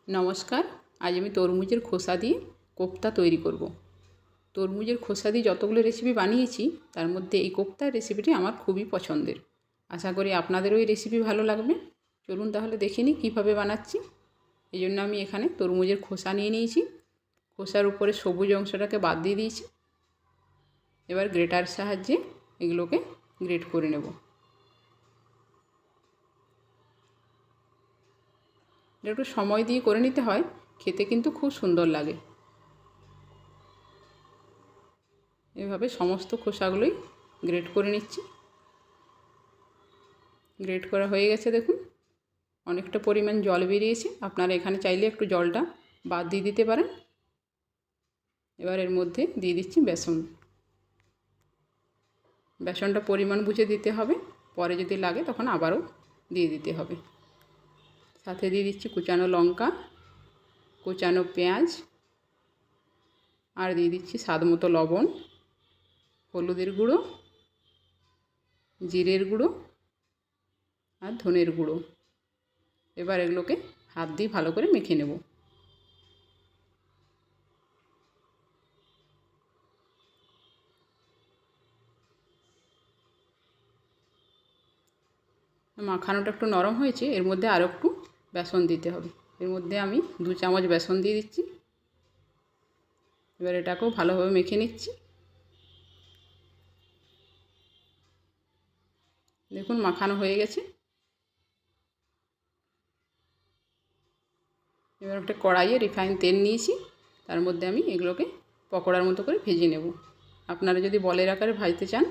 নমস্কার। আজ আমি তরমুজের খোসা দিয়ে কোপ্তা তৈরি করব। তরমুজের খোসা দিয়ে যতগুলো রেসিপি বানিয়েছি তার মধ্যে এই কোপ্তার রেসিপিটি আমার খুবই পছন্দের। আশা করি আপনাদেরও এই রেসিপি ভালো লাগবে। চলুন তাহলে দেখে নিই কীভাবে বানাচ্ছি। এই জন্য আমি এখানে তরমুজের খোসা নিয়ে নিয়েছি। খোসার উপরে সবুজ অংশটাকে বাদ দিয়ে দিয়েছি। এবার গ্রেটার সাহায্যে এগুলোকে গ্রেট করে নেব। একটু সময় দিয়ে করে নিতে হয়, খেতে কিন্তু খুব সুন্দর লাগে। এভাবে সমস্ত খোসাগুলোই গ্রেট করে নিচ্ছি। গ্রেট করা হয়ে গেছে, দেখুন অনেকটা পরিমাণ জল বেরিয়েছে। আপনারা এখানে চাইলে একটু জলটা বাদ দিয়ে দিতে পারেন। এবার এর মধ্যে দিয়ে দিচ্ছি বেসন। বেসনটা পরিমাণ বুঝে দিতে হবে, পরে যদি লাগে তখন আবারও দিয়ে দিতে হবে। সাথে দিয়ে দিচ্ছি কুচানো লঙ্কা, কুচানো পেঁয়াজ, আর দিয়ে দিচ্ছি স্বাদ মতো লবণ, হলুদের গুঁড়ো, জিরের গুঁড়ো আর ধনের গুঁড়ো। এবার এগুলোকে হাত দিয়ে ভালো করে মেখে নেব। মাখানোটা একটু নরম হয়েছে, এর মধ্যে আরও একটু বেসন দিতে হবে। এর মধ্যে আমি 2 চামচ বেসন দিয়ে দিচ্ছি। এবার এটাকেও ভালোভাবে মেখে নিচ্ছি। দেখুন মাখানো হয়ে গেছে। এবার একটা কড়াইয়ে রিফাইন তেল নিয়েছি, তার মধ্যে আমি এগুলোকে পকোড়ার মতো করে ভেজে নেব। আপনারা যদি বলের আকারে ভাজতে চান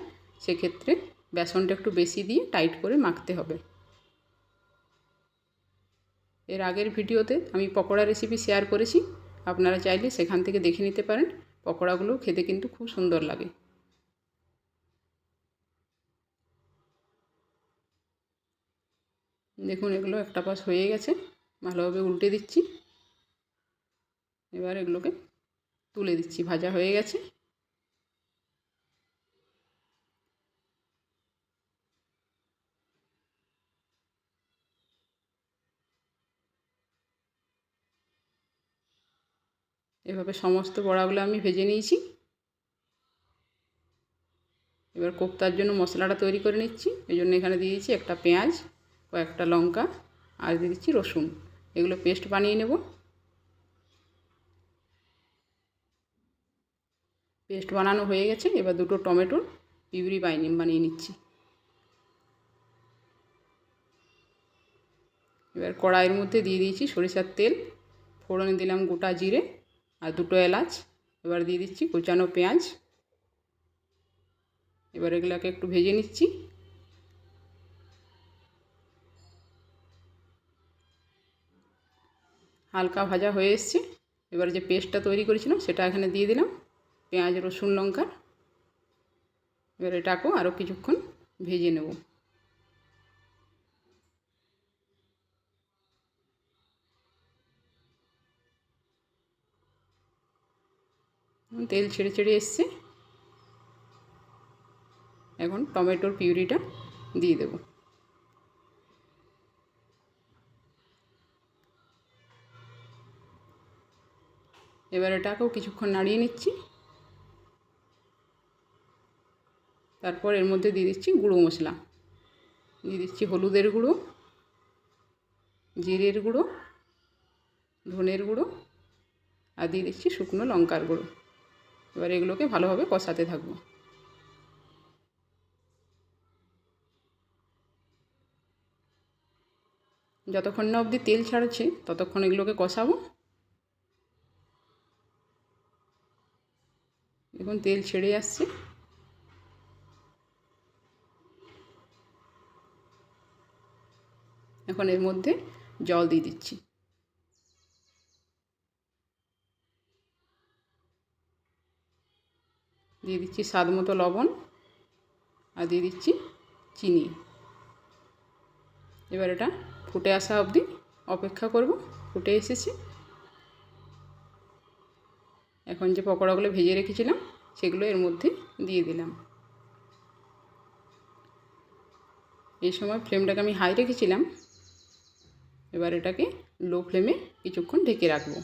সেক্ষেত্রে বেসনটা একটু বেশি দিয়ে টাইট করে মাখতে হবে। এর আগের ভিডিওতে আমি পকোড়া রেসিপি শেয়ার করেছি, আপনারা চাইলে সেখান থেকে দেখে নিতে পারেন। পকোড়াগুলো খেতে কিন্তু খুব সুন্দর লাগে। দেখুন এগুলো একটা পাশ হয়ে গেছে, ভালোভাবে উল্টে দিচ্ছি। এবার এগুলোকে তুলে দিচ্ছি, ভাজা হয়ে গেছে। এভাবে সমস্ত বড়াগুলো আমি ভেজে নিয়েছি। এবার কোপ্তার জন্য মশলাটা তৈরি করে নিচ্ছি। এই জন্য এখানে দিয়ে দিচ্ছি একটা পেঁয়াজ, কয়েকটা লঙ্কা আর দিয়ে দিচ্ছি রসুন। এগুলো পেস্ট বানিয়ে নেব। পেস্ট বানানো হয়ে গেছে। এবার 2টো টমেটোর পিউরি বানিয়ে নিচ্ছি। এবার কড়াইয়ের মধ্যে দিয়ে দিয়েছি সরিষার তেল, ফোড়নে দিলাম গোটা জিরে আর 2টো এলাচ। এবার দিয়ে দিচ্ছি কুচানো পেঁয়াজ। এবার এগুলোকে একটু ভেজে নিচ্ছি। হালকা ভাজা হয়ে এসছে। এবার যে পেস্টটা তৈরি করেছিলাম সেটা এখানে দিয়ে দিলাম, পেঁয়াজ রসুন লঙ্কার। এবার এটাকেও আরও কিছুক্ষণ ভেজে নেব। তেল ছেড়ে ছেড়ে এসছে। এখন টমেটোর পিউরিটা দিয়ে দেব। এবার এটাকেও কিছুক্ষণ নাড়িয়ে নিচ্ছি। তারপর এর মধ্যে দিয়ে দিচ্ছি গুঁড়ো মশলা। দিয়ে দিচ্ছি হলুদের গুঁড়ো, জিরের গুঁড়ো, ধনের গুঁড়ো আর দিয়ে দিচ্ছি শুকনো লঙ্কার গুঁড়ো। এবার এগুলোকে ভালোভাবে কষাতে থাকবো। যতক্ষণ না অবধি তেল ছাড়ছে ততক্ষণ এগুলোকে কষাবো। দেখুন তেল ছেড়ে আসছে। এখন এর মধ্যে জল দিয়ে দিচ্ছি। দিয়ে দিচ্ছি স্বাদ মতো লবণ আর দিয়ে দিচ্ছি চিনি। এবার এটা ফুটে আসা অবধি অপেক্ষা করব। ফুটে এসেছে। এখন যে পকোড়াগুলো ভেজে রেখেছিলাম সেগুলো এর মধ্যে দিয়ে দিলাম। এই সময় ফ্লেমটাকে আমি হাই রেখেছিলাম। এবার এটাকে লো ফ্লেমে কিছুক্ষণ ঢেকে রাখবো।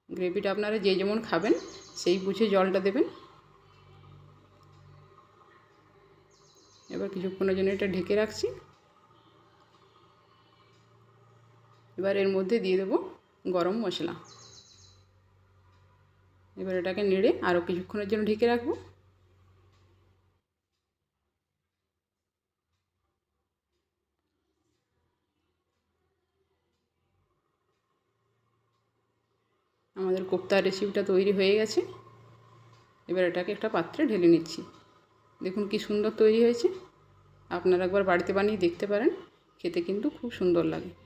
গ্রেভিটা আপনারা যে যেমন খাবেন সেই বুঝে জলটা দেবেন। এবার কিছুক্ষণের জন্য এটা ঢেকে রাখছি। এবার এর মধ্যে দিয়ে দেবো গরম মশলা। এবার এটাকে নেড়ে আরও কিছুক্ষণের জন্য ঢেকে রাখবো। আমাদের কোপ্তার রেসিপিটা তৈরি হয়ে গেছে। এবার এটাকে একটা পাত্রে ঢেলে নিচ্ছি। দেখুন কি সুন্দর তৈরি হয়েছে। আপনারা একবার বাড়িতে বানিয়ে দেখতে পারেন, খেতে কিন্তু খুব সুন্দর লাগে।